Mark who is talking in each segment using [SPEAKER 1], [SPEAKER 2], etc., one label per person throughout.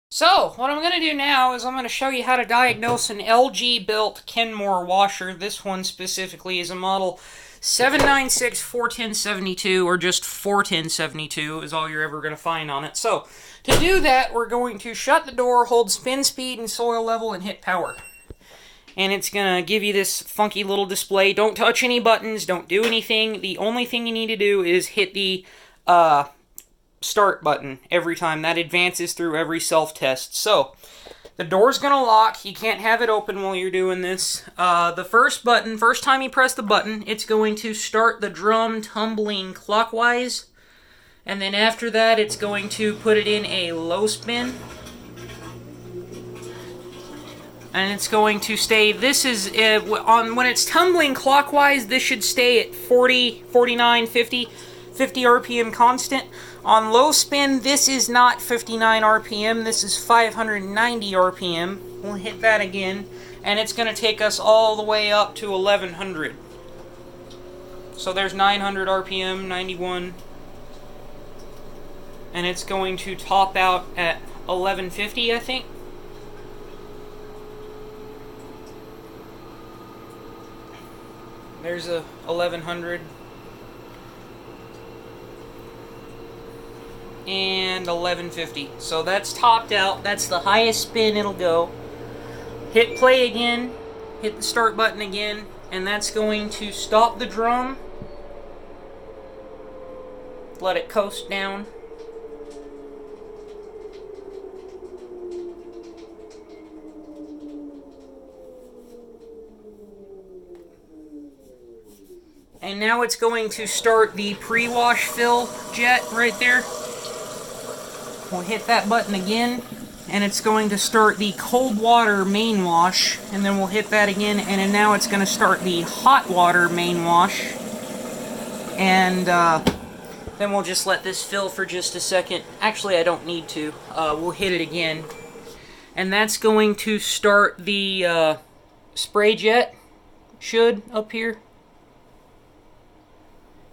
[SPEAKER 1] So, what I'm going to do now is I'm going to show you how to diagnose an LG-built Kenmore washer. This one specifically is a model 796-41072, or just 41072 is all you're ever going to find on it. So, to do that, we're going to shut the door, hold spin speed and soil level, and hit power. And it's going to give you this funky little display. Don't touch any buttons, don't do anything. The only thing you need to do is hit the start button every time. That advances through every self-test. So, the door's going to lock. You can't have it open while you're doing this. The first time you press the button, it's going to start the drum tumbling clockwise. And then after that, it's going to put it in a low spin. And it's going to stay, when it's tumbling clockwise, this should stay at 40, 49, 50 RPM constant. On low spin, this is not 59 RPM, this is 590 RPM. We'll hit that again, and it's going to take us all the way up to 1100. So there's 900 RPM, 91, and it's going to top out at 1150, I think. There's a 1100. And 1150. So that's topped out. That's the highest spin it'll go. Hit play again. Hit the start button again. And that's going to stop the drum. Let it coast down. And now it's going to start the pre-wash fill jet right there. We'll hit that button again, and it's going to start the cold water main wash, and then we'll hit that again, and then now it's going to start the hot water main wash. And then we'll just let this fill for just a second. Actually, I don't need to. We'll hit it again. And that's going to start the spray jet, up here.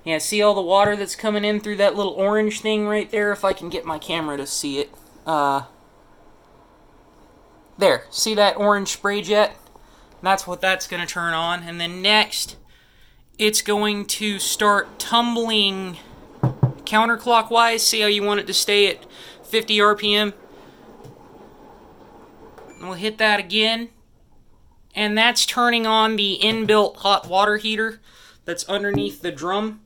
[SPEAKER 1] Yeah, see all the water that's coming in through that little orange thing right there? If I can get my camera to see it. There, see that orange spray jet? That's what that's going to turn on. And then next, it's going to start tumbling counterclockwise. See how you want it to stay at 50 RPM? And we'll hit that again. And that's turning on the inbuilt hot water heater that's underneath the drum.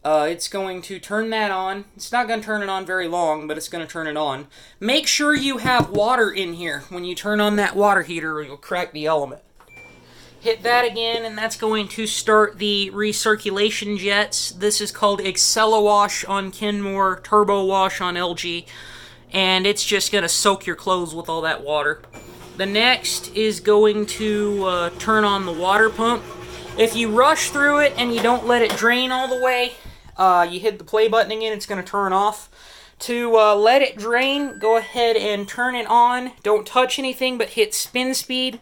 [SPEAKER 1] It's going to turn that on. It's not going to turn it on very long, but it's going to turn it on. Make sure you have water in here when you turn on that water heater, or you'll crack the element. Hit that again, and that's going to start the recirculation jets. This is called Accelowash on Kenmore, Turbo Wash on LG, and it's just going to soak your clothes with all that water. The next is going to turn on the water pump. If you rush through it and you don't let it drain all the way, you hit the play button again, it's going to turn off. To let it drain, go ahead and turn it on. Don't touch anything, but hit spin speed.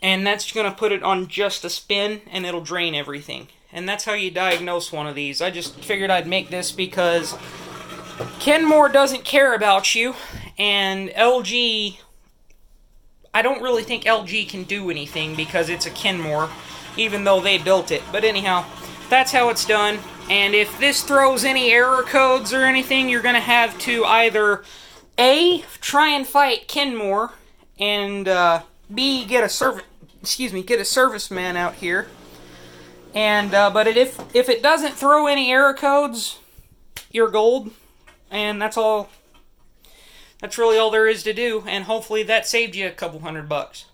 [SPEAKER 1] And that's going to put it on just a spin, and it'll drain everything. And that's how you diagnose one of these. I just figured I'd make this because Kenmore doesn't care about you, and LG... I don't really think LG can do anything because it's a Kenmore, even though they built it. But anyhow, that's how it's done. And if this throws any error codes or anything, you're going to have to either A, try and fight Kenmore, and B, get a serviceman out here. And but if it doesn't throw any error codes, you're gold. And that's all. That's really all there is to do, and hopefully that saved you a couple $100.